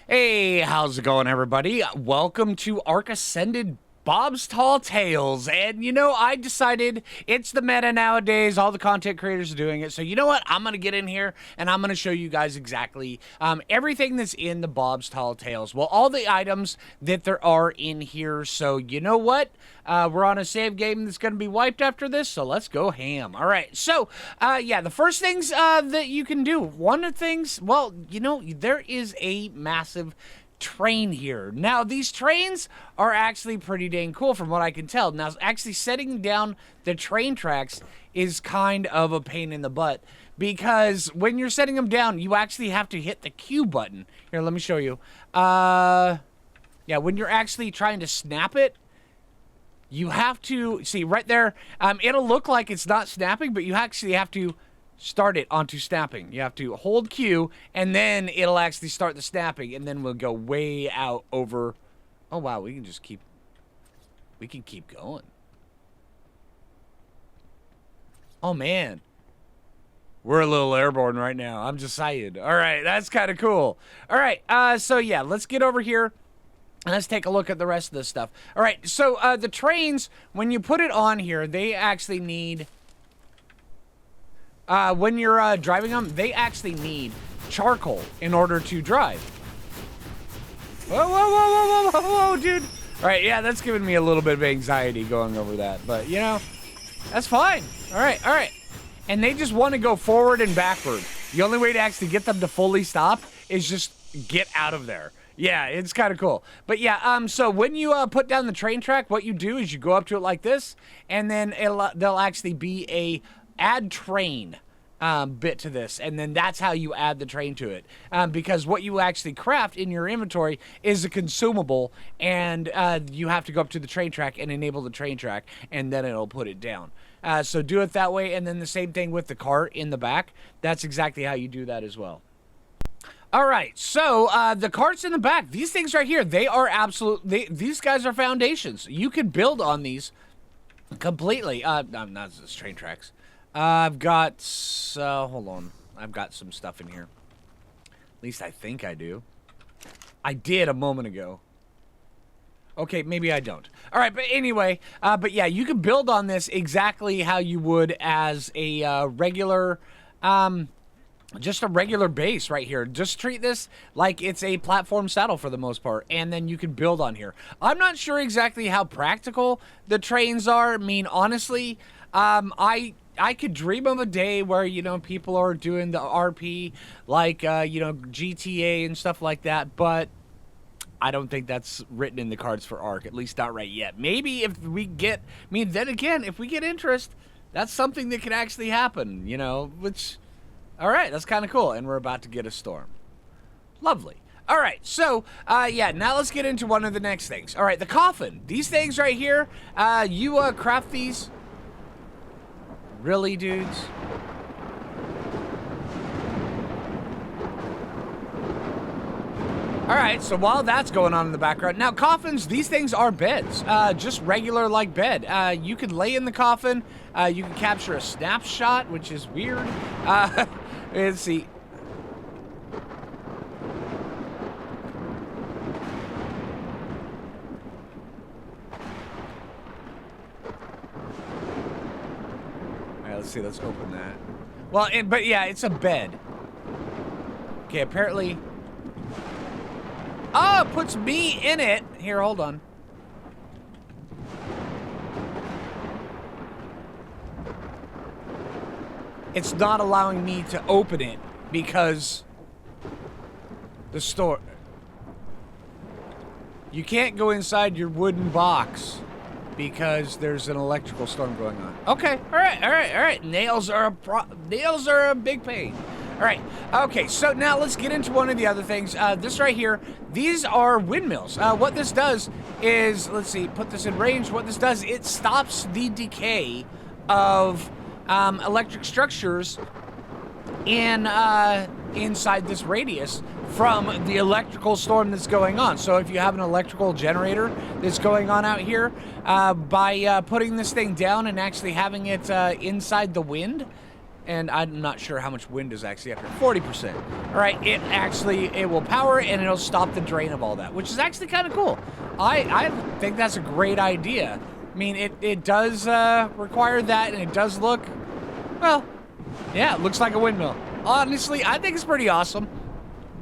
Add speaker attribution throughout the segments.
Speaker 1: Hey, how's it going, everybody? Welcome to Ark Ascended Bob's Tall Tales. And you know, I decided it's the meta nowadays. All the content creators are doing it. So you know what? I'm going to get in here and I'm going to show you guys exactly everything that's in the Bob's Tall Tales. Well, all the items that there are in here. So you know what? We're on a save game that's going to be wiped after this. So let's go ham. All right. So, yeah, the first things that you can do. One of the things, well, you know, there is a massive train here. Now, these trains are actually pretty dang cool from what I can tell. Now, actually setting down the train tracks is kind of a pain in the butt because when you're setting them down, you actually have to hit the Q button. Here, let me show you. Yeah, when you're actually trying to snap it, you have to, see right there, it'll look like it's not snapping, but you actually have to start it onto snapping. You have to hold Q, and then it'll actually start the snapping, and then we'll go way out over. Oh, wow, we can just keep, we can keep going. Oh, man. We're a little airborne right now. I'm just saying. All right, that's kind of cool. All right, so yeah, let's get over here. Let's take a look at the rest of this stuff. All right, so the trains, when you put it on here, they actually need... when you're driving them, they actually need charcoal in order to drive. Whoa, whoa, whoa, whoa, whoa, whoa, whoa, dude. All right, yeah, that's giving me a little bit of anxiety going over that. But, you know, that's fine. All right, all right. And they just want to go forward and backward. The only way to actually get them to fully stop is just get out of there. Yeah, it's kind of cool. But yeah, so when you put down the train track, what you do is you go up to it like this, and then there'll actually be a add train bit to this, and then that's how you add the train to it. Because what you actually craft in your inventory is a consumable, and you have to go up to the train track and enable the train track, and then it'll put it down. So do it that way, and then the same thing with the cart in the back. That's exactly how you do that as well. All right, so the carts in the back, these things right here, they are these guys are foundations. You could build on these completely. Not this train tracks. I've got, hold on. I've got some stuff in here. At least I think I do. I did a moment ago. Okay, maybe I don't. All right, but anyway, but yeah, you could build on this exactly how you would as a regular, just a regular base right here. Just treat this like it's a platform saddle for the most part, and then you can build on here. I'm not sure exactly how practical the trains are. I mean, honestly, I could dream of a day where, you know, people are doing the RP like, you know, GTA and stuff like that, but I don't think that's written in the cards for Ark, at least not right yet. Maybe if we get, I mean, then again, if we get interest, that's something that could actually happen, you know, which, all right, that's kind of cool, and we're about to get a storm. Lovely. All right, so, yeah, now let's get into one of the next things. All right, the coffin. These things right here, you craft these. Really, dudes? All right, so while that's going on in the background, now coffins, these things are beds, just regular like bed. You could lay in the coffin, you can capture a snapshot, which is weird. Let's see. Let's see, let's open that. Well, but yeah, it's a bed. Okay, apparently. Oh, it puts me in it. Here, hold on. It's not allowing me to open it because the store. You can't go inside your wooden box because there's an electrical storm going on. Okay, all right, all right, all right. Nails are a big pain. All right, okay, so now let's get into one of the other things. This right here, these are windmills. What this does is, let's see, put this in range. What this does, it stops the decay of electric structures inside this radius from the electrical storm that's going on. So if you have an electrical generator that's going on out here, by putting this thing down and actually having it inside the wind, And I'm not sure how much wind is actually up here. 40%. All right, it will power and it'll stop the drain of all that, which is actually kind of cool. I think that's a great idea. I mean, it does require that, and it does look, well, yeah, it looks like a windmill. Honestly, I think it's pretty awesome.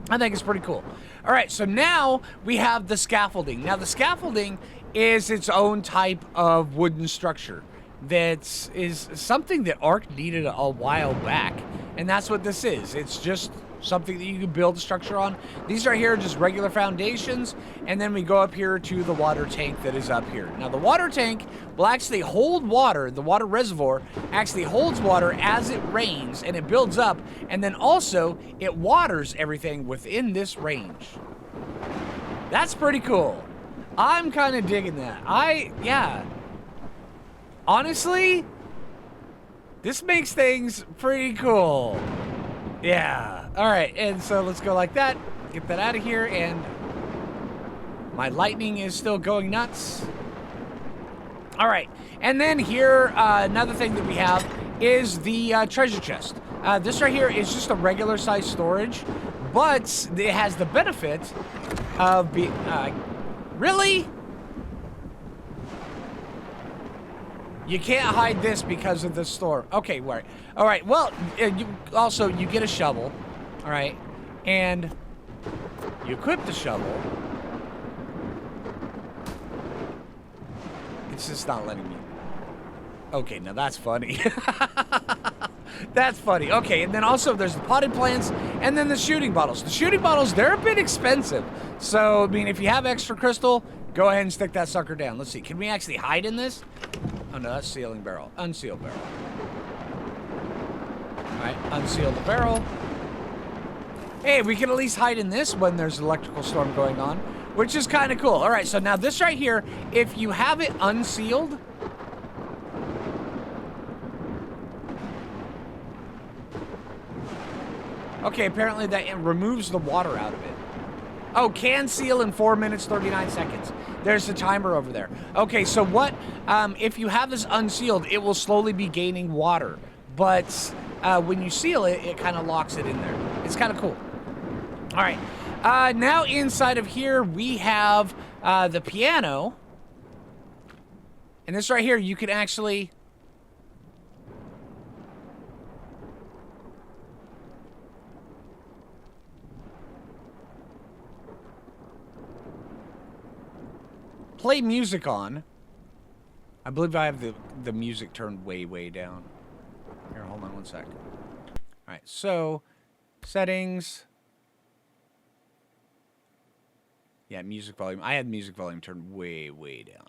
Speaker 1: I think it's pretty cool. All right, so now we have the scaffolding. Now, the scaffolding is its own type of wooden structure. That is something that Ark needed a while back, and that's what this is. It's just something that you can build a structure on. These right here are just regular foundations, and then we go up here to the water tank that is up here. Now, the water tank will actually hold water. The water reservoir actually holds water as it rains, and it builds up, and then also it waters everything within this range. That's pretty cool. I'm kind of digging that. Yeah. Honestly, this makes things pretty cool. Yeah. All right, and so let's go like that. Get that out of here, and my lightning is still going nuts. All right, and then here, another thing that we have is the treasure chest. This right here is just a regular size storage, but it has the benefit of being... really? You can't hide this because of the storm. Okay, right. All right, well, you get a shovel, all right, and you equip the shovel. It's just not letting me. Okay, now that's funny. That's funny. Okay, and then also there's the potted plants and then the shooting bottles. The shooting bottles, they're a bit expensive. So, I mean, if you have extra crystal, go ahead and stick that sucker down. Let's see. Can we actually hide in this? Oh, no, that's sealing barrel. Unseal barrel. All right, unseal the barrel. Hey, we can at least hide in this when there's an electrical storm going on, which is kind of cool. All right, so now this right here, if you have it unsealed... Okay, apparently that removes the water out of it. Oh, can seal in 4 minutes, 39 seconds. There's the timer over there. Okay, so what, if you have this unsealed, it will slowly be gaining water. But when you seal it, it kind of locks it in there. It's kind of cool. All right, now inside of here, we have the piano. And this right here, you can actually... play music on. I believe I have the music turned way down. Here, hold on one sec. Alright, so settings. Yeah, music volume. I had music volume turned way down.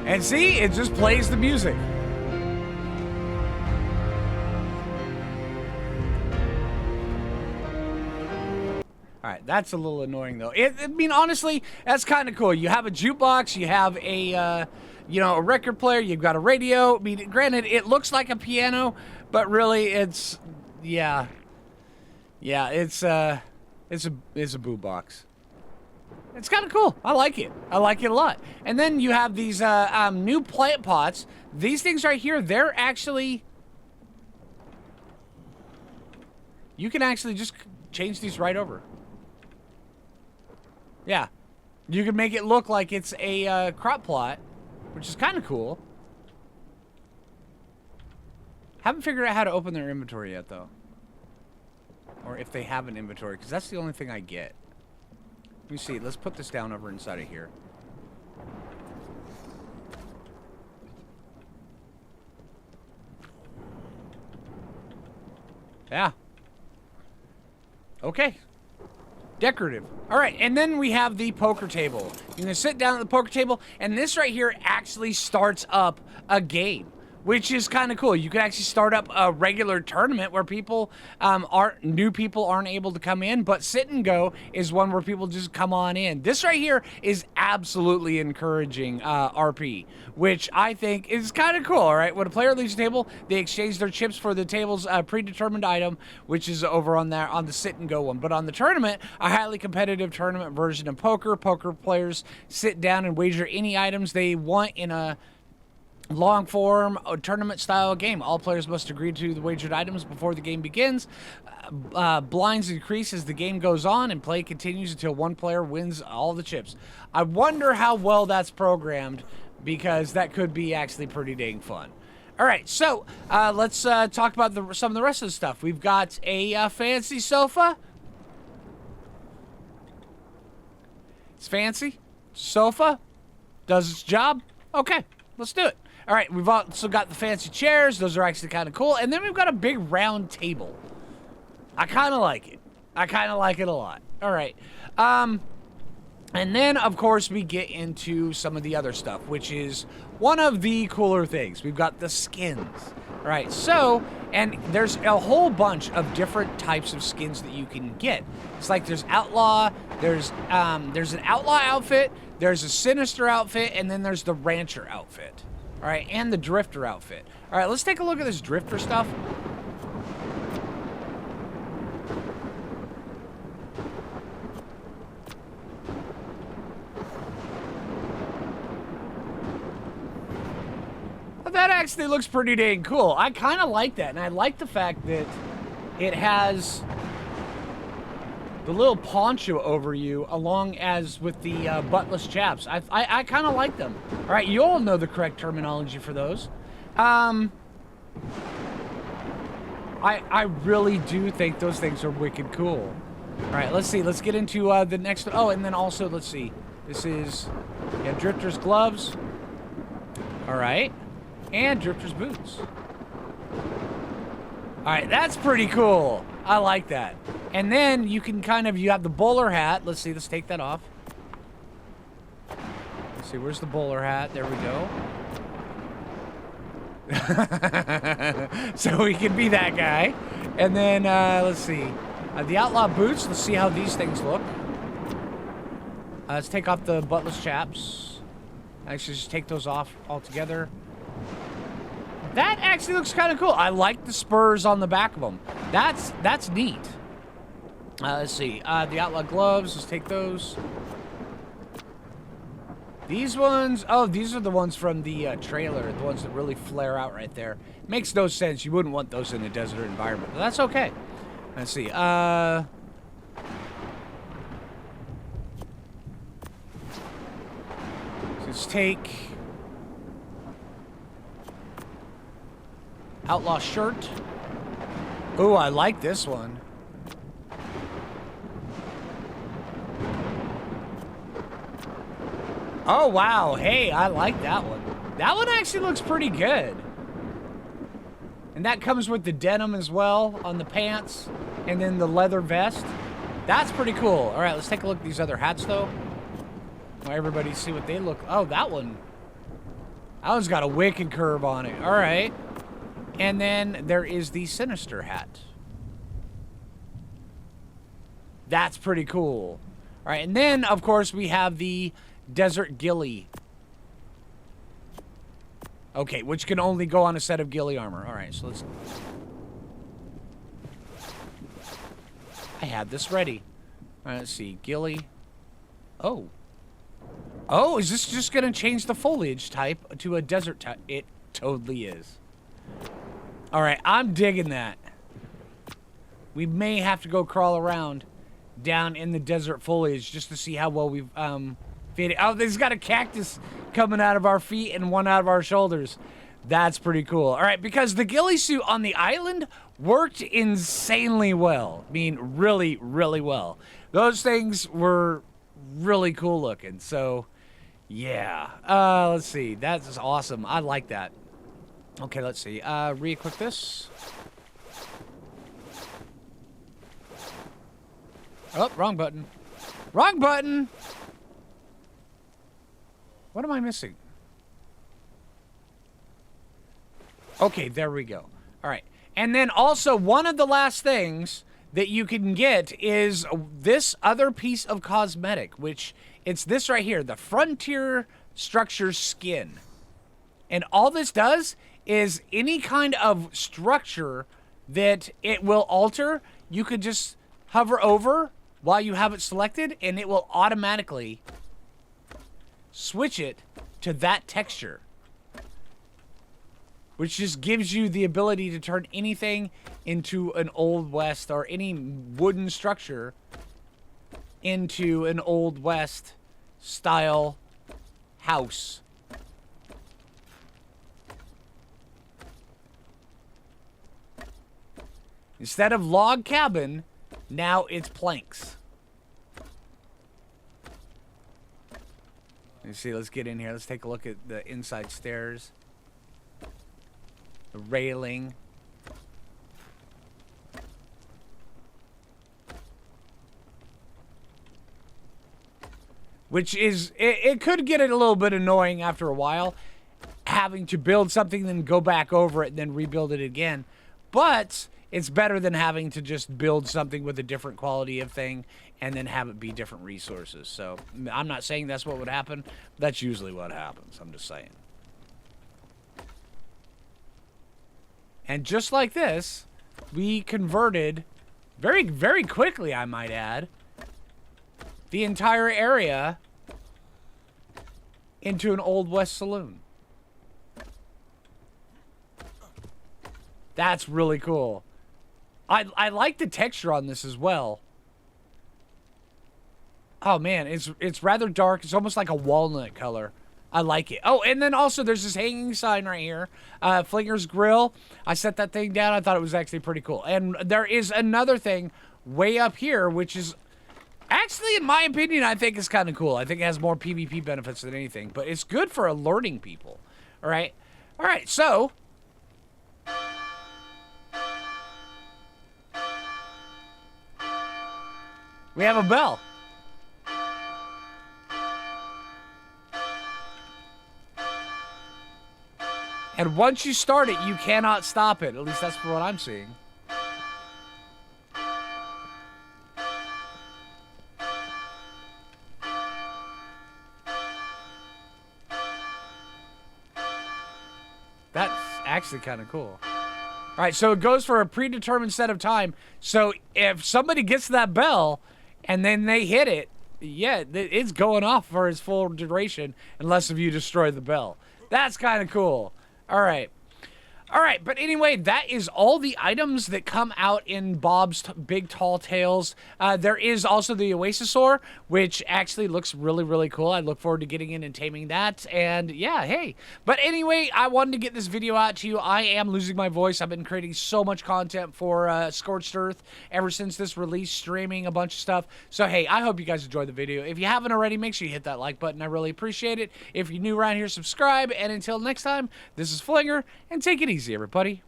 Speaker 1: And see, it just plays the music. Alright, that's a little annoying, though. I mean, honestly, that's kind of cool. You have a jukebox, you have a, a record player, you've got a radio. I mean, granted, it looks like a piano, but really, it's, yeah. Yeah, it's a boo box. It's kind of cool. I like it. I like it a lot. And then you have these new plant pots. These things right here, they're actually... You can actually just change these right over. Yeah. You can make it look like it's a crop plot, which is kind of cool. Haven't figured out how to open their inventory yet, though. Or if they have an inventory, because that's the only thing I get. Let me see. Let's put this down over inside of here. Yeah. Okay. Decorative. All right, and then we have the poker table. You can sit down at the poker table, and this right here actually starts up a game, which is kind of cool. You can actually start up a regular tournament where people new people aren't able to come in, but sit and go is one where people just come on in. This right here is absolutely encouraging RP, which I think is kind of cool. All right, when a player leaves the table, they exchange their chips for the table's predetermined item, which is over on the sit and go one. But on the tournament, a highly competitive tournament version of poker players sit down and wager any items they want in a long form tournament style game. All players must agree to the wagered items before the game begins. Blinds increase as the game goes on, and play continues until one player wins all the chips. I wonder how well that's programmed, because that could be actually pretty dang fun. All right, so let's talk about some of the rest of the stuff. We've got a fancy sofa. It's fancy. Sofa. Does its job. Okay, let's do it. All right, we've also got the fancy chairs. Those are actually kind of cool. And then we've got a big round table. I kind of like it. I kind of like it a lot. All right. And then, of course, we get into some of the other stuff, which is one of the cooler things. We've got the skins. All right, so, and there's a whole bunch of different types of skins that you can get. It's like there's outlaw, there's an outlaw outfit, there's a sinister outfit, and then there's the rancher outfit. All right, and the drifter outfit. All right, let's take a look at this drifter stuff. That actually looks pretty dang cool. I kind of like that, and I like the fact that it has the little poncho over you, along as with the buttless chaps. I kind of like them. All right, you all know the correct terminology for those. I really do think those things are wicked cool. All right, let's see. Let's get into the next one. Oh, and then also, let's see. This is, yeah, drifter's gloves. All right. And drifter's boots. All right, that's pretty cool. I like that. And then you can you have the bowler hat. Let's see, let's take that off. Let's see, where's the bowler hat? There we go. So we can be that guy. And then, let's see. The outlaw boots, let's see how these things look. Let's take off the buttless chaps. Actually, just take those off altogether. That actually looks kind of cool. I like the spurs on the back of them. That's neat. Let's see. The outlaw gloves. Let's take those. These ones. Oh, these are the ones from the trailer. The ones that really flare out right there. Makes no sense. You wouldn't want those in a desert environment. But that's okay. Let's see. Let's take outlaw shirt. Ooh, I like this one. Oh, wow. Hey, I like that one. That one actually looks pretty good. And that comes with the denim as well on the pants. And then the leather vest. That's pretty cool. All right, let's take a look at these other hats, though. Let everybody see what they look. Oh, that one. That one's got a wicked curve on it. All right. And then there is the sinister hat. That's pretty cool. All right, and then, of course, we have the desert ghillie. Okay, which can only go on a set of ghillie armor. All right, so let's... I had this ready. All right, let's see. Ghillie. Oh. Oh, is this just going to change the foliage type to a desert type? It totally is. All right, I'm digging that. We may have to go crawl around down in the desert foliage just to see how well we've faded. Oh, there's got a cactus coming out of our feet and one out of our shoulders. That's pretty cool. All right, because the ghillie suit on the island worked insanely well. I mean, really, really well. Those things were really cool looking. So, yeah. Let's see. That's awesome. I like that. Okay, let's see. Re-equip this. Oh, wrong button. Wrong button! What am I missing? Okay, there we go. All right. And then also, one of the last things that you can get is this other piece of cosmetic, which it's this right here, the Frontier Structure Skin. And all this does is any kind of structure that it will alter, you could just hover over while you have it selected, and it will automatically switch it to that texture, which just gives you the ability to turn anything into an Old West, or any wooden structure into an Old West style house. Instead of log cabin, now it's planks. Let's see, let's get in here. Let's take a look at the inside stairs. The railing. Which is, it could get a little bit annoying after a while, having to build something, then go back over it, and then rebuild it again. But it's better than having to just build something with a different quality of thing and then have it be different resources. So I'm not saying that's what would happen. That's usually what happens. I'm just saying. And just like this, we converted very, very quickly, I might add, the entire area into an Old West saloon. That's really cool. I like the texture on this as well. Oh man, it's rather dark. It's almost like a walnut color. I like it. Oh, and then also there's this hanging sign right here. Phlinger's Grill. I set that thing down. I thought it was actually pretty cool. And there is another thing way up here, which is actually, in my opinion, I think is kind of cool. I think it has more PvP benefits than anything. But it's good for alerting people. All right? All right, so we have a bell. And once you start it, you cannot stop it. At least that's what I'm seeing. That's actually kind of cool. All right, so it goes for a predetermined set of time. So if somebody gets that bell and then they hit it, yeah, it's going off for its full duration unless if you destroy the bell. That's kind of cool. All right. All right, but anyway, that is all the items that come out in Bob's Big Tall Tales. There is also the Oasisaur, which actually looks really, really cool. I look forward to getting in and taming that. And yeah, hey. But anyway, I wanted to get this video out to you. I am losing my voice. I've been creating so much content for Scorched Earth ever since this release, streaming a bunch of stuff. So hey, I hope you guys enjoyed the video. If you haven't already, make sure you hit that like button. I really appreciate it. If you're new around here, subscribe. And until next time, this is Phlinger, and take it easy, everybody.